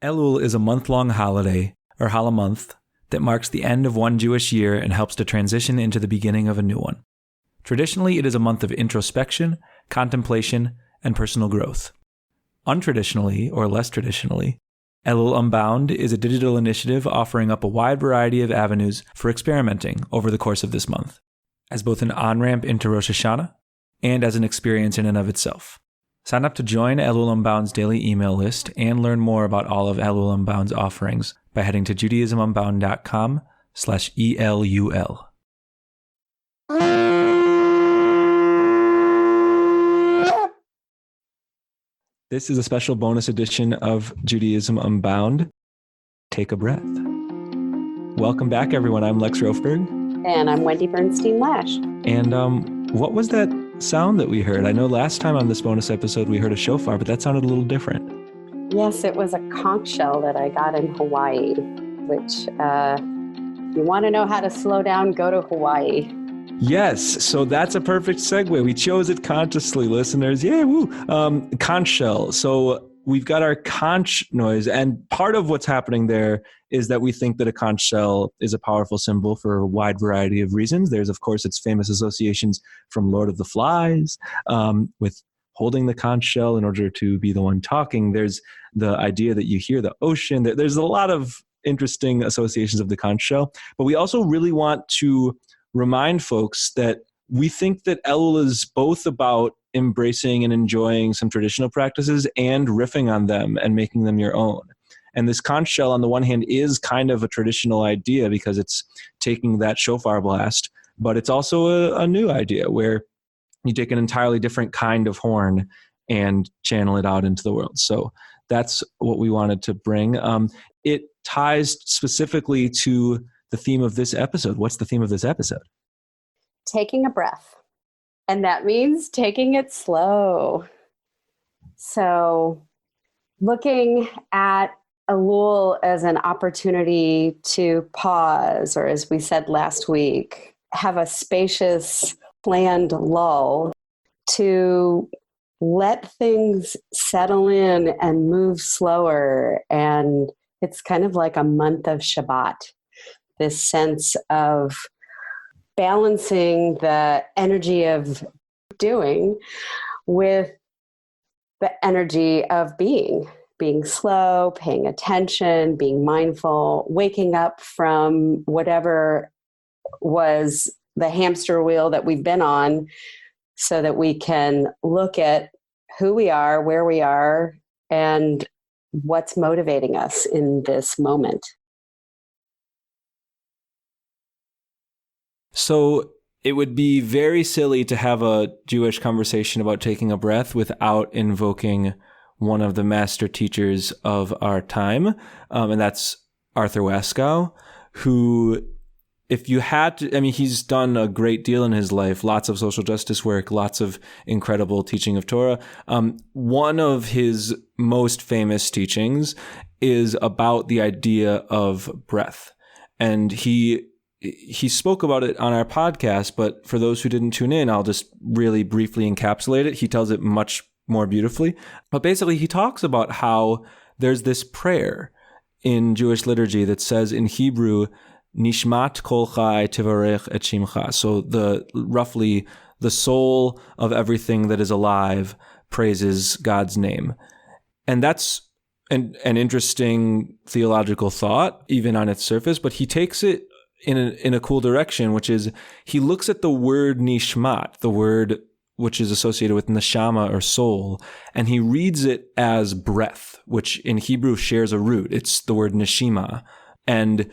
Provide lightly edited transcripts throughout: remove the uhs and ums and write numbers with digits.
Elul is a month-long holiday, or Hala month, that marks the end of one Jewish year and helps to transition into the beginning of a new one. Traditionally, it is a month of introspection, contemplation, and personal growth. Untraditionally, or less traditionally, Elul Unbound is a digital initiative offering up a wide variety of avenues for experimenting over the course of this month, as both an on-ramp into Rosh Hashanah and as an experience in and of itself. Sign up to join Elul Unbound's daily email list and learn more about all of Elul Unbound's offerings by heading to judaismunbound.com/ELUL. This is a special bonus edition of Judaism Unbound. Take a breath. Welcome back, everyone. I'm Lex Rofberg. And I'm Wendy Bernstein-Lash. And what was that sound that we heard? I know last time on this bonus episode we heard a shofar, but that sounded a little different. Yes, it was a conch shell that I got in Hawaii, which you want to know how to slow down, go to Hawaii. Yes, so that's a perfect segue. We chose it consciously, listeners. Yay, woo! Conch shell. So we've got our conch noise, and part of what's happening there is that we think that a conch shell is a powerful symbol for a wide variety of reasons. There's, of course, its famous associations from Lord of the Flies, with holding the conch shell in order to be the one talking. There's the idea that you hear the ocean. There's a lot of interesting associations of the conch shell, but we also really want to remind folks that we think that Elul is both about embracing and enjoying some traditional practices and riffing on them and making them your own. And this conch shell, on the one hand, is kind of a traditional idea because it's taking that shofar blast, but it's also a new idea where you take an entirely different kind of horn and channel it out into the world. So that's what we wanted to bring. It ties specifically to the theme of this episode. What's the theme of this episode? Taking a breath. And that means taking it slow. So looking at Elul as an opportunity to pause, or as we said last week, have a spacious, planned lull to let things settle in and move slower. And it's kind of like a month of Shabbat, this sense of balancing the energy of doing with the energy of being slow, paying attention, being mindful, waking up from whatever was the hamster wheel that we've been on so that we can look at who we are, where we are, and what's motivating us in this moment. So it would be very silly to have a Jewish conversation about taking a breath without invoking one of the master teachers of our time, and that's Arthur Waskow, who, if you had to, he's done a great deal in his life, lots of social justice work, lots of incredible teaching of Torah. One of his most famous teachings is about the idea of breath, and he spoke about it on our podcast, but for those who didn't tune in, I'll just really briefly encapsulate it. He tells it much more beautifully. But basically, he talks about how there's this prayer in Jewish liturgy that says in Hebrew, Nishmat kol chai tivarech et shimcha. So roughly the soul of everything that is alive praises God's name. And that's an interesting theological thought, even on its surface, but he takes it in a cool direction, which is he looks at the word nishmat, the word which is associated with neshama or soul, and he reads it as breath, which in Hebrew shares a root. It's the word neshima. And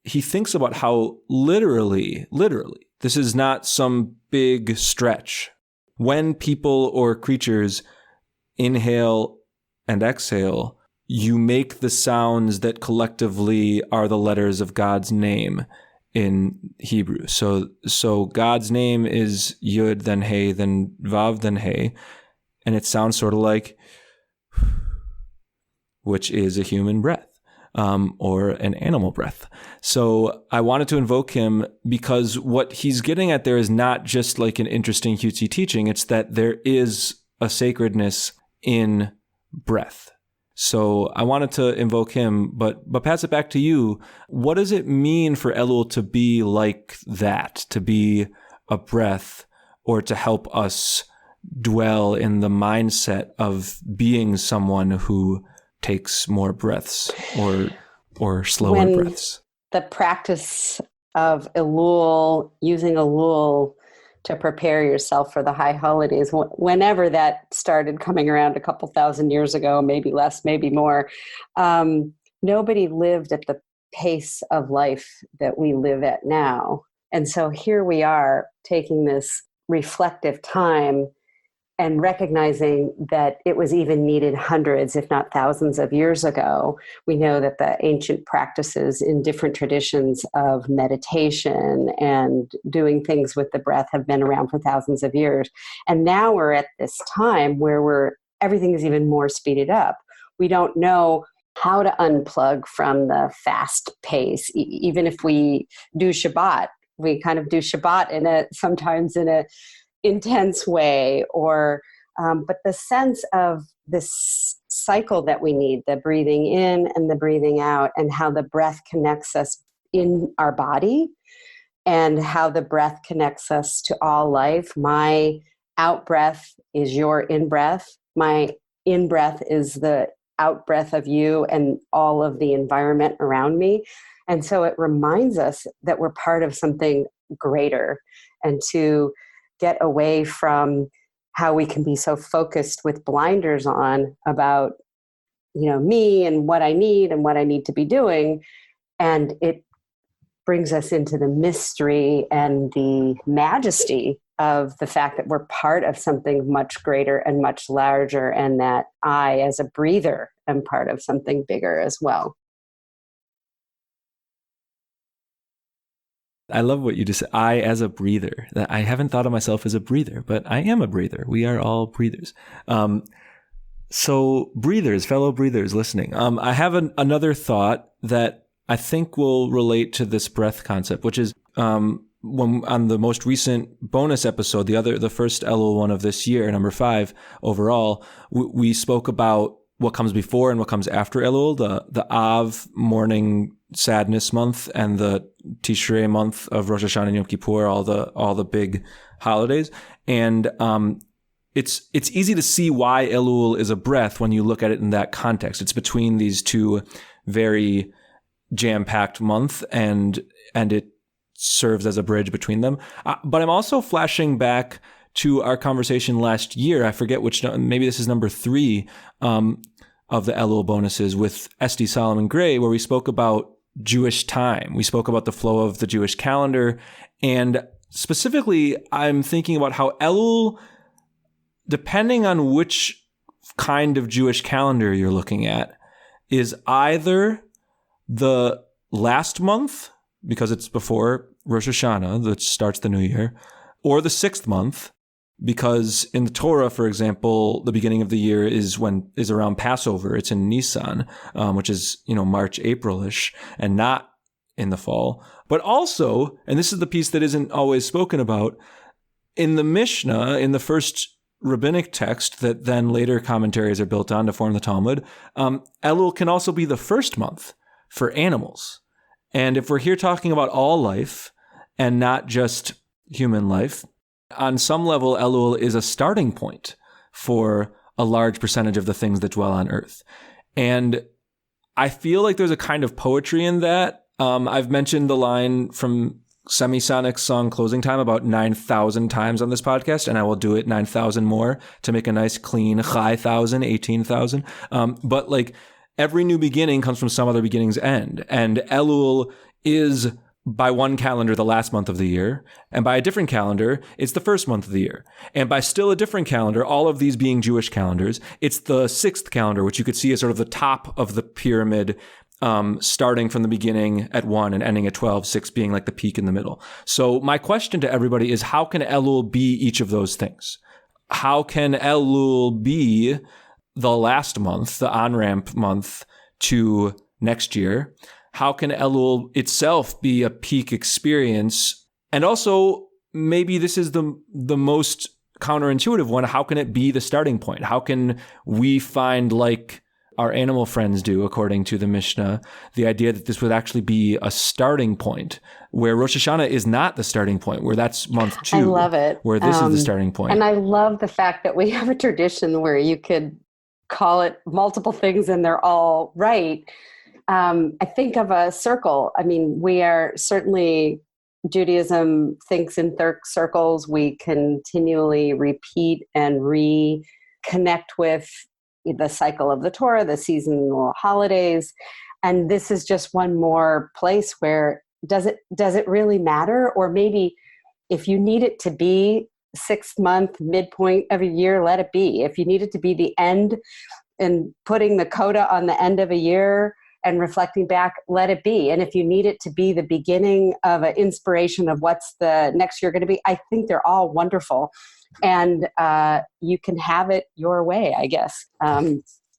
he thinks about how literally, this is not some big stretch. When people or creatures inhale and exhale, you make the sounds that collectively are the letters of God's name in Hebrew. So God's name is Yud, then Hey, then Vav, then Hey, and it sounds sort of like, which is a human breath, or an animal breath. So I wanted to invoke him because what he's getting at there is not just like an interesting cutesy teaching, it's that there is a sacredness in breath. So I wanted to invoke him, but pass it back to you. What does it mean for Elul to be like that, to be a breath, or to help us dwell in the mindset of being someone who takes more breaths or slower breaths? The practice of Elul, using Elul to prepare yourself for the high holidays, whenever that started coming around a couple thousand years ago, maybe less, maybe more, nobody lived at the pace of life that we live at now. And so here we are taking this reflective time and recognizing that it was even needed hundreds, if not thousands of years ago. We know that the ancient practices in different traditions of meditation and doing things with the breath have been around for thousands of years. And now we're at this time where everything is even more speeded up. We don't know how to unplug from the fast pace. Even if we do Shabbat, we kind of do Shabbat sometimes in a intense way, but the sense of this cycle that we need, the breathing in and the breathing out, and how the breath connects us in our body and how the breath connects us to all life. My out breath is your in breath. My in breath is the out breath of you and all of the environment around me. And so it reminds us that we're part of something greater, and to get away from how we can be so focused with blinders on about, me and what I need to be doing. And it brings us into the mystery and the majesty of the fact that we're part of something much greater and much larger, and that I, as a breather, am part of something bigger as well. I love what you just said. I, as a breather. I haven't thought of myself as a breather, but I am a breather. We are all breathers. So breathers, fellow breathers listening, I have another thought that I think will relate to this breath concept, which is when on the most recent bonus episode, the first Elul one of this year, number 5 overall, we spoke about what comes before and what comes after Elul, the Av mourning sadness month and the Tishrei month of Rosh Hashanah and Yom Kippur, all the big holidays. And it's easy to see why Elul is a breath when you look at it in that context. It's between these two very jam-packed months, and it serves as a bridge between them. But I'm also flashing back to our conversation last year. I forget which, maybe this is number 3 of the Elul bonuses with Esty Solomon Gray, where we spoke about Jewish time. We spoke about the flow of the Jewish calendar. And specifically, I'm thinking about how Elul, depending on which kind of Jewish calendar you're looking at, is either the last month, because it's before Rosh Hashanah, that starts the new year, or the 6th month, because in the Torah, for example, the beginning of the year is around Passover. It's in Nisan, which is, March, April-ish, and not in the fall. But also, and this is the piece that isn't always spoken about, in the Mishnah, in the first rabbinic text that then later commentaries are built on to form the Talmud, Elul can also be the first month for animals. And if we're here talking about all life and not just human life, on some level, Elul is a starting point for a large percentage of the things that dwell on earth. And I feel like there's a kind of poetry in that. I've mentioned the line from Semisonic's song Closing Time about 9,000 times on this podcast, and I will do it 9,000 more to make a nice clean chai thousand, 18,000. But like every new beginning comes from some other beginning's end. And Elul is, by one calendar, the last month of the year, and by a different calendar, it's the first month of the year. And by still a different calendar, all of these being Jewish calendars, it's the 6th calendar, which you could see as sort of the top of the pyramid, starting from the beginning at 1 and ending at 12, 6 being like the peak in the middle. So my question to everybody is, how can Elul be each of those things? How can Elul be the last month, the on-ramp month to next year? How can Elul itself be a peak experience? And also, maybe this is the most counterintuitive one. How can it be the starting point? How can we find like our animal friends do, according to the Mishnah, the idea that this would actually be a starting point, where Rosh Hashanah is not the starting point, where that's month 2. I love it. Where this is the starting point. And I love the fact that we have a tradition where you could call it multiple things and they're all right. I think of a circle. I mean, we are certainly, Judaism thinks in circles. We continually repeat and reconnect with the cycle of the Torah, the seasonal holidays. And this is just one more place where does it really matter? Or maybe if you need it to be 6-month midpoint of a year, let it be. If you need it to be the end and putting the coda on the end of a year and reflecting back, let it be. And if you need it to be the beginning of an inspiration of what's the next year going to be, I think they're all wonderful. And you can have it your way, I guess.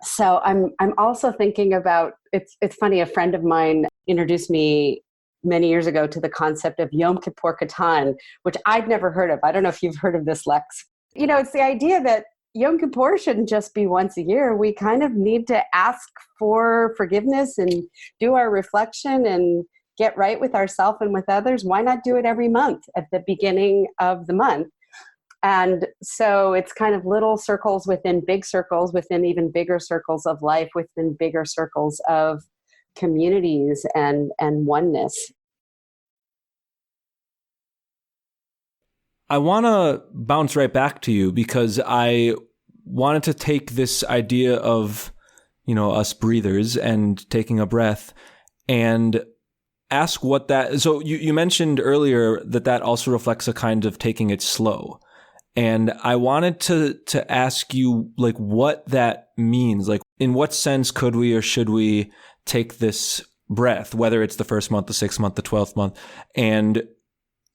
So I'm also thinking about, it's funny, a friend of mine introduced me many years ago to the concept of Yom Kippur Katan, which I'd never heard of. I don't know if you've heard of this, Lex. You know, it's the idea that Yom Kippur shouldn't just be once a year. We kind of need to ask for forgiveness and do our reflection and get right with ourselves and with others. Why not do it every month at the beginning of the month? And so it's kind of little circles within big circles, within even bigger circles of life, within bigger circles of communities and oneness. I want to bounce right back to you because I wanted to take this idea of, us breathers and taking a breath and ask what that, so you mentioned earlier that also reflects a kind of taking it slow. And I wanted to ask you, like, what that means. Like, in what sense could we or should we take this breath, whether it's the first month, the 6th month, the 12th month, and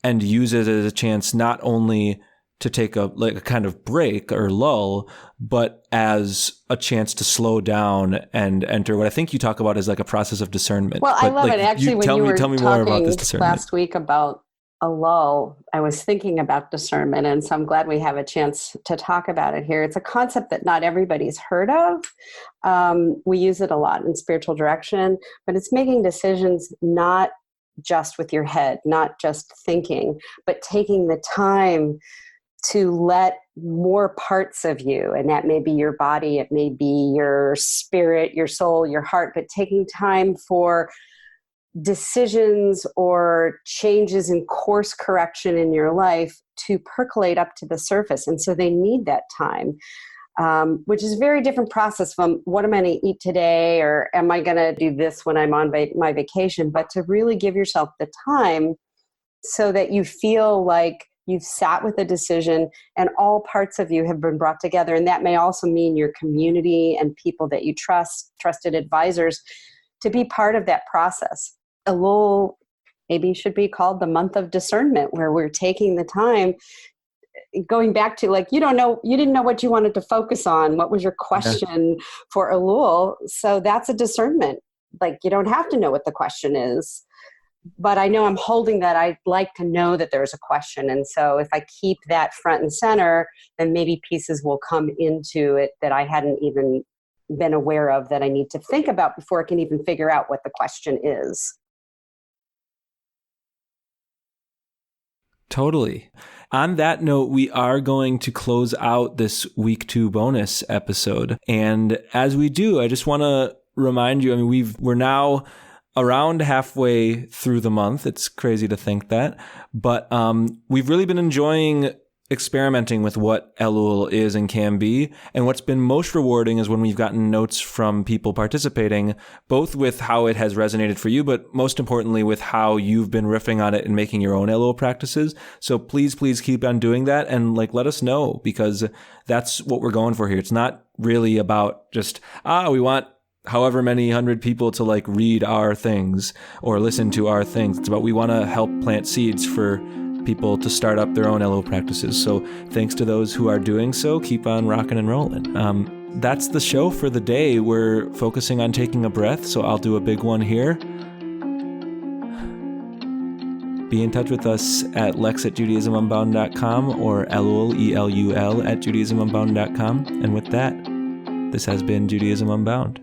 use it as a chance not only to take a kind of break or lull, but as a chance to slow down and enter what I think you talk about as like a process of discernment. Well, I love it. Actually, when you were tell me more about this talking discernment last week about a lull, I was thinking about discernment, and so I'm glad we have a chance to talk about it here. It's a concept that not everybody's heard of. We use it a lot in spiritual direction, but it's making decisions not just with your head, not just thinking, but taking the time to let more parts of you, and that may be your body, it may be your spirit, your soul, your heart, but taking time for decisions or changes in course correction in your life to percolate up to the surface. And so they need that time, which is a very different process from what am I going to eat today, or am I going to do this when I'm on my vacation, but to really give yourself the time so that you feel like you've sat with a decision and all parts of you have been brought together. And that may also mean your community and people that you trust, trusted advisors, to be part of that process. Elul maybe should be called the month of discernment, where we're taking the time, going back to, like, you didn't know what you wanted to focus on. What was your question for Elul? So that's a discernment. Like, you don't have to know what the question is, but I know I'm holding that. I'd like to know that there's a question. And so if I keep that front and center, then maybe pieces will come into it that I hadn't even been aware of, that I need to think about before I can even figure out what the question is. Totally. On that note, we are going to close out this week 2 bonus episode. And as we do, I just want to remind you, I mean, we're now around halfway through the month. It's crazy to think that, but we've really been enjoying experimenting with what Elul is and can be. And what's been most rewarding is when we've gotten notes from people participating, both with how it has resonated for you, but most importantly with how you've been riffing on it and making your own Elul practices. So please keep on doing that and let us know, because that's what we're going for here. It's not really about just, we want however many 100 people to read our things or listen to our things. It's about, we want to help plant seeds for people to start up their own Elul practices. So thanks to those who are doing so. Keep on rocking and rolling. That's the show for the day. We're focusing on taking a breath, so I'll do a big one here. Be in touch with us at lex@judaismunbound.com or Elul, ELUL, @judaismunbound.com. And with that, this has been Judaism Unbound.